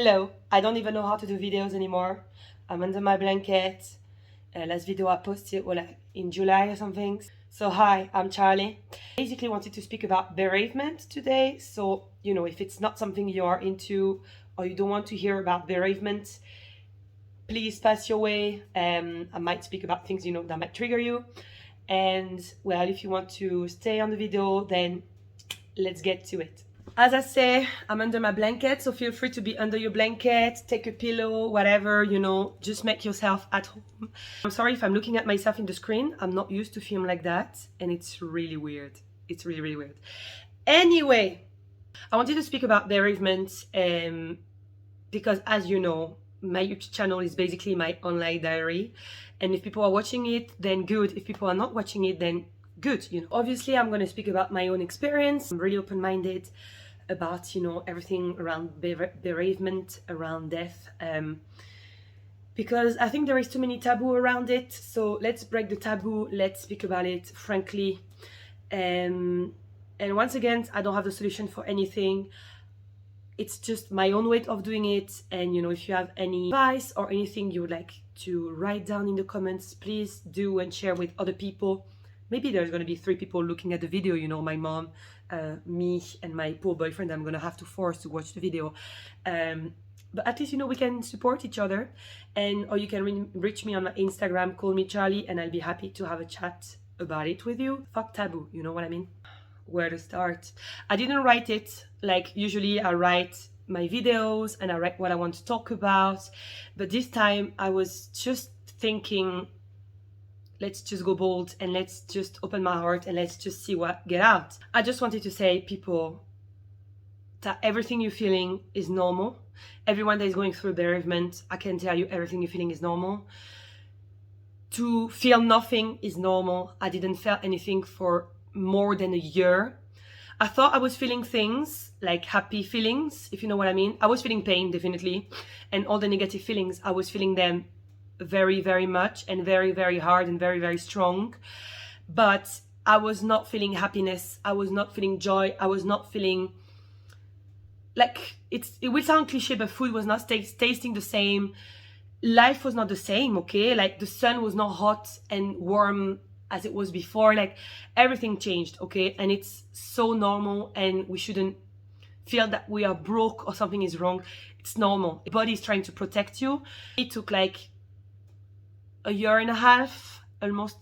Hello, I don't even know how to do videos anymore. I'm under my blanket. Last video I posted in July or something. So hi, I'm Charlie. Basically wanted to speak about bereavement today. So, if it's not something you are into or you don't want to hear about bereavement, please pass your way. I might speak about things, that might trigger you. And well, if you want to stay on the video, then let's get to it. As I say, I'm under my blanket, so feel free to be under your blanket, take a pillow, whatever, just make yourself at home. I'm sorry if I'm looking at myself in the screen. I'm not used to film like that, and it's really weird. It's really, really weird. Anyway, I wanted to speak about bereavement because, as you know, my YouTube channel is basically my online diary, and if people are watching it, then good. If people are not watching it, then good. Obviously I'm going to speak about my own experience. I'm really open-minded about everything around bereavement, around death, because I think there is too many taboo around it. So let's break the taboo, let's speak about it frankly, and once again, I don't have the solution for anything. It's just my own way of doing it. And if you have any advice or anything you would like to write down in the comments, please do and share with other people. Maybe there's going to be 3 people looking at the video, my mom, me, and my poor boyfriend. I'm going to have to force to watch the video. But at least, we can support each other. Or you can reach me on my Instagram, call-me-charly, and I'll be happy to have a chat about it with you. Fuck taboo, you know what I mean? Where to start? I didn't write it like usually I write my videos and I write what I want to talk about. But this time I was just thinking, let's just go bold and let's just open my heart and let's just see what get out. I just wanted to say, people, that everything you're feeling is normal. Everyone that is going through bereavement, I can tell you, everything you're feeling is normal. To feel nothing is normal. I didn't feel anything for more than a year. I thought I was feeling things like happy feelings, if you know what I mean. I was feeling pain, definitely, and all the negative feelings, I was feeling them very, very much and very, very hard and very, very strong. But I was not feeling happiness. I was not feeling joy. I was not feeling like, it will sound cliche, but food was not tasting the same. Life was not the same, okay? Like the sun was not hot and warm as it was before. Like everything changed, okay? And it's so normal, and we shouldn't feel that we are broke or something is wrong. It's normal. The body is trying to protect you. It took like a year and a half almost.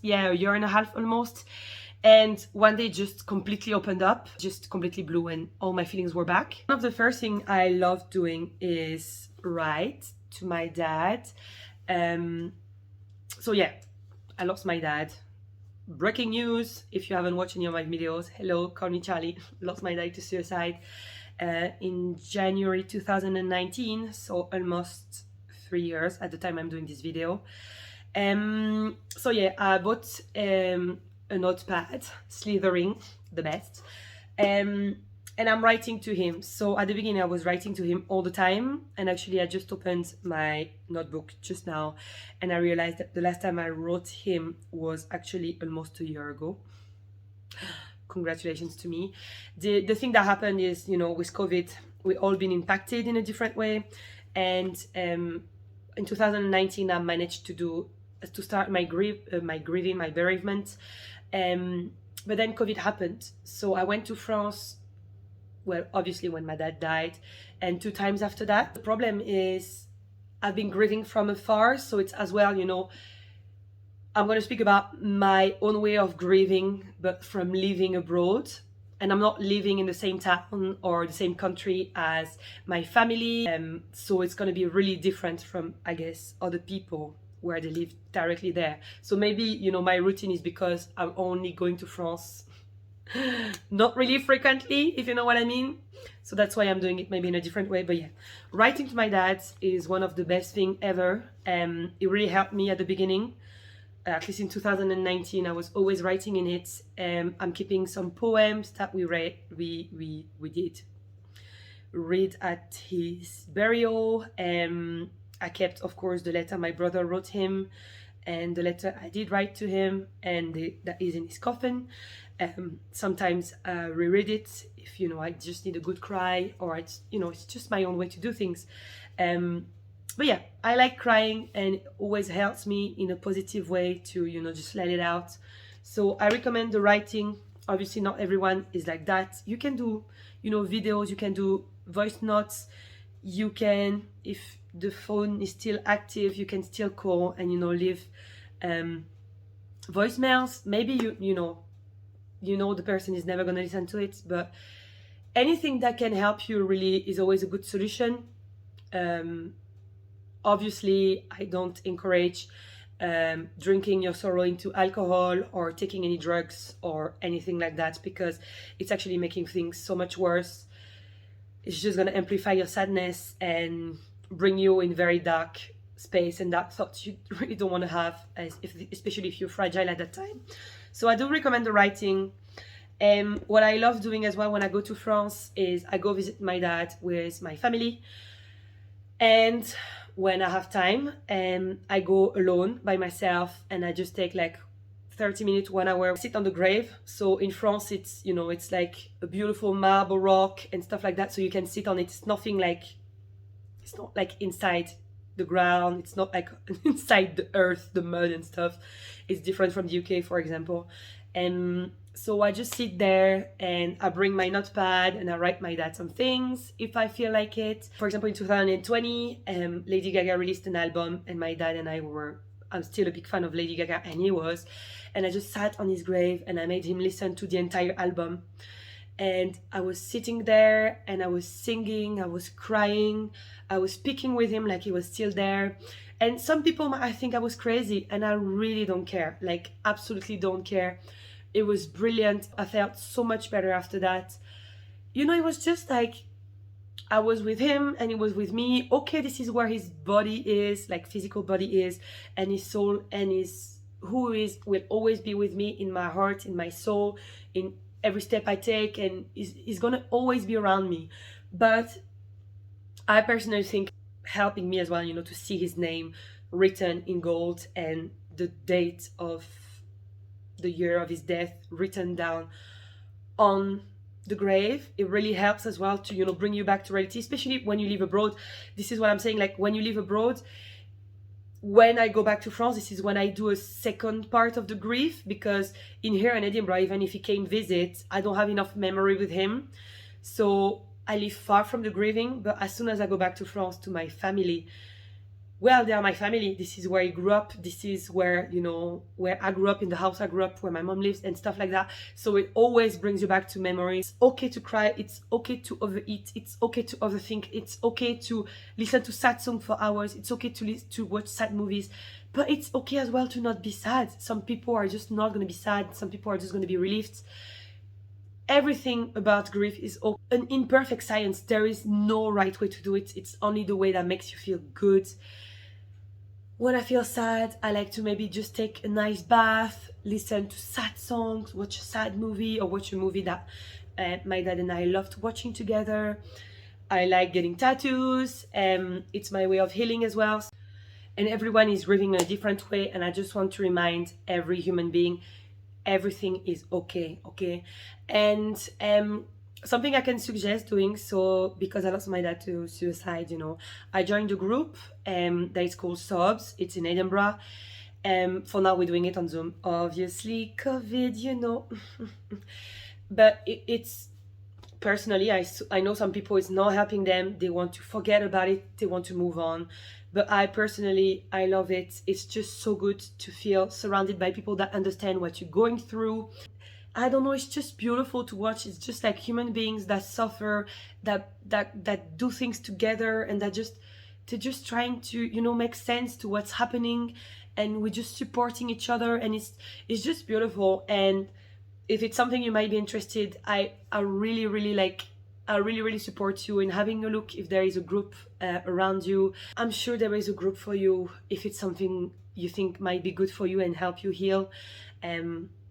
And one day just completely opened up, just completely blew, and all my feelings were back. One of the first things I love doing is write to my dad. So yeah, I lost my dad. Breaking news, if you haven't watched any of my videos, hello, call-me-charly, lost my dad to suicide in January 2019, so almost 3 years at the time I'm doing this video. So yeah, I bought a notepad, slithering, the best, and I'm writing to him. So at the beginning I was writing to him all the time, and actually I just opened my notebook just now and I realized that the last time I wrote him was actually almost a year ago. Congratulations to me. The thing that happened is, with COVID, we all been impacted in a different way, and in 2019 I managed to start my grieving, my bereavement, but then COVID happened. So I went to France, well, obviously when my dad died, and 2 times after that. The problem is I've been grieving from afar, so it's as well, I'm going to speak about my own way of grieving, but from living abroad. And I'm not living in the same town or the same country as my family, so it's going to be really different from, I guess, other people where they live directly there. So maybe, my routine is because I'm only going to France not really frequently, if you know what I mean. So that's why I'm doing it maybe in a different way. But yeah, writing to my dad is one of the best things ever. It really helped me at the beginning. At least in 2019, I was always writing in it. I'm keeping some poems that we did read at his burial. I kept, of course, the letter my brother wrote him, and the letter I did write to him, and that is in his coffin. Sometimes I reread it if I just need a good cry, or it's it's just my own way to do things. But yeah, I like crying, and it always helps me in a positive way to, you know, just let it out. So I recommend the writing. Obviously not everyone is like that. You can do, you know, videos, you can do voice notes, you can, if the phone is still active, you can still call and, you know, leave voicemails. Maybe you know the person is never going to listen to it, but anything that can help you really is always a good solution. Obviously I don't encourage drinking your sorrow into alcohol or taking any drugs or anything like that, because it's actually making things so much worse. It's just going to amplify your sadness and bring you in very dark space and dark thoughts you really don't want to have, especially if you're fragile at that time. So I do recommend the writing. What I love doing as well when I go to France is I go visit my dad with my family, and when I have time, I go alone by myself, and I just take like 30 minutes, 1 hour, sit on the grave. So in France, it's, you know, it's like a beautiful marble rock and stuff like that, so you can sit on it. It's nothing like, it's not like inside the ground, it's not like inside the earth, the mud and stuff. It's different from the UK, for example. And so I just sit there and I bring my notepad and I write my dad some things if I feel like it. For example, in 2020, Lady Gaga released an album, and my dad and I'm still a big fan of Lady Gaga, and he was. And I just sat on his grave and I made him listen to the entire album. And I was sitting there and I was singing, I was crying, I was speaking with him like he was still there. And some people might think I was crazy, and I really don't care, like absolutely don't care. It was brilliant. I felt so much better after that. You know, it was just like I was with him and he was with me. Okay, this is where his body is, like physical body is, and his soul and his who is will always be with me in my heart, in my soul, in every step I take, and he's gonna always be around me. But I personally think helping me as well, you know, to see his name written in gold and the date of the year of his death written down on the grave, it really helps as well to, you know, bring you back to reality, especially when you live abroad. This is what I'm saying, like when you live abroad, when I go back to France, this is when I do a second part of the grief, because in here in Edinburgh, even if he came visit, I don't have enough memory with him, so I live far from the grieving. But as soon as I go back to France to my family, well, they are my family. This is where I grew up. This is where, you know, where I grew up, in the house I grew up, where my mom lives and stuff like that. So it always brings you back to memories. It's okay to cry. It's okay to overeat. It's okay to overthink. It's okay to listen to sad songs for hours. It's okay to watch sad movies. But it's okay as well to not be sad. Some people are just not going to be sad. Some people are just going to be relieved. Everything about grief is an imperfect science. There is no right way to do it. It's only the way that makes you feel good. When I feel sad, I like to maybe just take a nice bath, listen to sad songs, watch a sad movie, or watch a movie that my dad and I loved watching together. I like getting tattoos. It's my way of healing as well. And everyone is grieving in a different way. And I just want to remind every human being, everything is okay, okay? And something I can suggest doing, so because I lost my dad to suicide, you know, I joined a group that is called SOS. It's in Edinburgh. For now, we're doing it on Zoom. Obviously, COVID, you know. But it's personally, I know some people, it's not helping them. They want to forget about it. They want to move on. But I personally, I love it. It's just so good to feel surrounded by people that understand what you're going through. I don't know, it's just beautiful to watch. It's just like human beings that suffer, that do things together, and they're just trying to, you know, make sense to what's happening, and we're just supporting each other, and it's just beautiful. And if it's something you might be interested, I really support you in having a look if there is a group around you. I'm sure there is a group for you if it's something you think might be good for you and help you heal.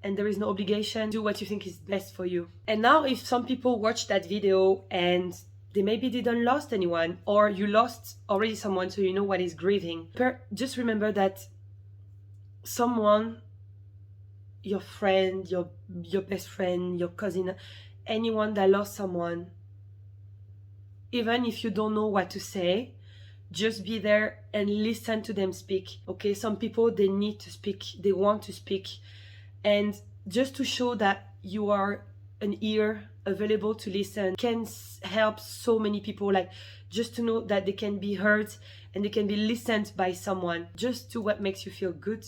And there is no obligation. Do what you think is best for you. And now, if some people watch that video and they maybe didn't lost anyone, or you lost already someone, so you know what is grieving, just remember that someone, your friend, your best friend, your cousin, anyone that lost someone, even if you don't know what to say, Just be there and listen to them speak. Okay, some people, they need to speak, they want to speak, and just to show that you are an ear available to listen can help so many people. Like, just to know that they can be heard and they can be listened by someone. Just do what makes you feel good.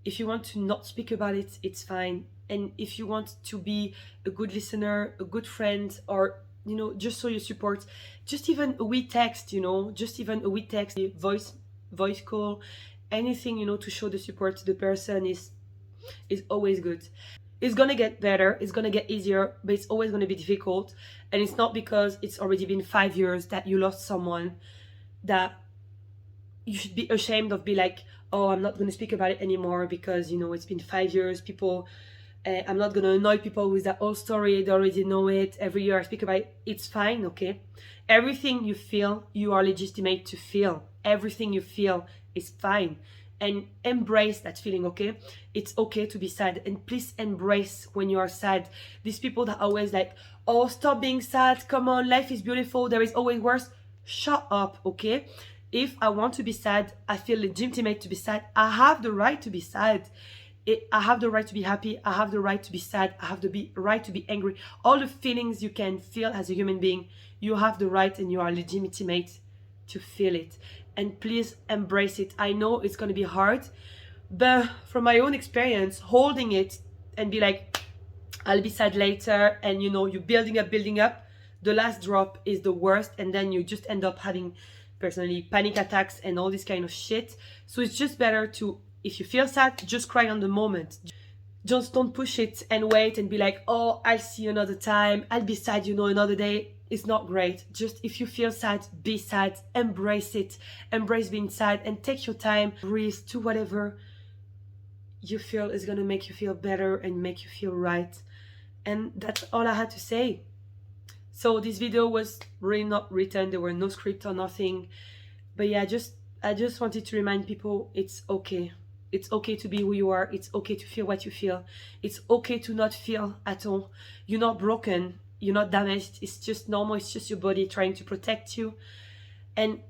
If you want to not speak about it, it's fine. And if you want to be a good listener, a good friend, or just show your support, just even a wee text, just even a wee text, voice call, anything, to show the support to the person is always good. It's gonna get better, it's gonna get easier, but it's always gonna be difficult. And it's not because it's already been 5 years that you lost someone that you should be ashamed of, be like, oh, I'm not gonna speak about it anymore because it's been 5 years. People, I'm not gonna annoy people with that whole story, they already know it. Every year I speak about it. It's fine, okay? Everything you feel, you are legitimate to feel. Everything you feel is fine. And embrace that feeling, okay? It's okay to be sad, and please embrace when you are sad. These people that are always like, oh, stop being sad, come on, life is beautiful, there is always worse. Shut up, okay? If I want to be sad, I feel legitimate to be sad. I have the right to be sad. I have the right to be happy. I have the right to be sad. I have the right to be angry. All the feelings you can feel as a human being, you have the right and you are legitimate to feel it. And please embrace it. I know it's going to be hard, but from my own experience, holding it and be like, I'll be sad later, and you're building up, the last drop is the worst, and then you just end up having, personally, panic attacks and all this kind of shit. So it's just better to, if you feel sad, just cry on the moment. Just don't push it and wait and be like, oh, I'll see you another time, I'll be sad another day. It's not great. Just, if you feel sad, be sad, embrace it, embrace being sad, and take your time, breathe, do whatever you feel is gonna make you feel better and make you feel right. And that's all I had to say. So this video was really not written, there were no script or nothing, but yeah, I just wanted to remind people it's okay. It's okay to be who you are. It's okay to feel what you feel. It's okay to not feel at all. You're not broken, you're not damaged. It's just normal. It's just your body trying to protect you. And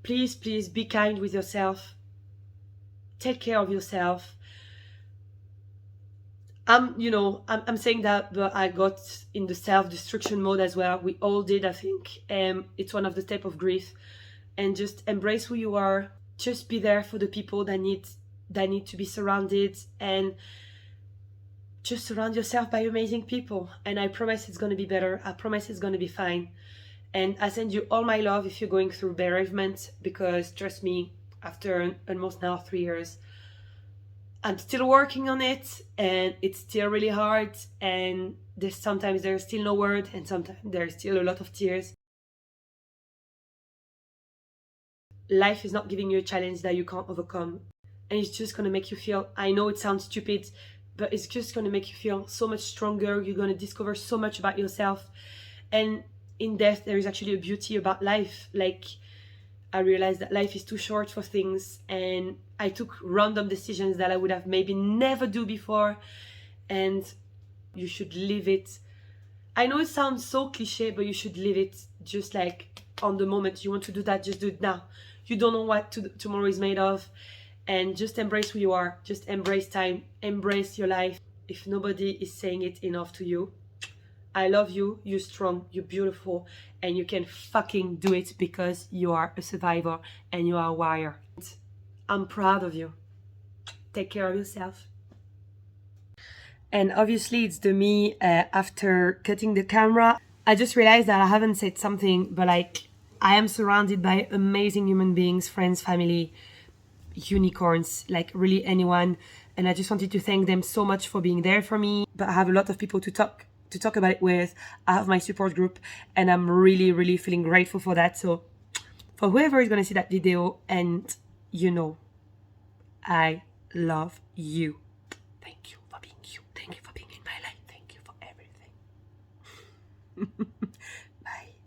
please be kind with yourself. Take care of yourself. I'm saying that, but I got in the self-destruction mode as well. We all did, I think. It's one of the steps of grief. And just embrace who you are. Just be there for the people that need to be surrounded, and just surround yourself by amazing people. And I promise it's going to be better. I promise it's going to be fine. And I send you all my love if you're going through bereavement, because trust me, after almost now 3 years, I'm still working on it, and it's still really hard, and sometimes there's still no word, and sometimes there's still a lot of tears. Life is not giving you a challenge that you can't overcome, and it's just going to make you feel, I know it sounds stupid, but it's just going to make you feel so much stronger. You're going to discover so much about yourself. And in death, there is actually a beauty about life. Like, I realized that life is too short for things, and I took random decisions that I would have maybe never do before, and you should live it. I know it sounds so cliche, but you should live it just like on the moment. You want to do that, just do it now. You don't know what tomorrow is made of. And just embrace who you are. Just embrace time. Embrace your life. If nobody is saying it enough to you, I love you. You're strong. You're beautiful. And you can fucking do it, because you are a survivor and you are a warrior. I'm proud of you. Take care of yourself. And obviously it's the me after cutting the camera. I just realized that I haven't said something, but like, I am surrounded by amazing human beings, friends, family, unicorns, like really anyone. And I just wanted to thank them so much for being there for me. But I have a lot of people to talk about it with. I have my support group, and I'm really feeling grateful for that. So for whoever is going to see that video, and I love you. Thank you for being you. Thank you for being in my life. Thank you for everything.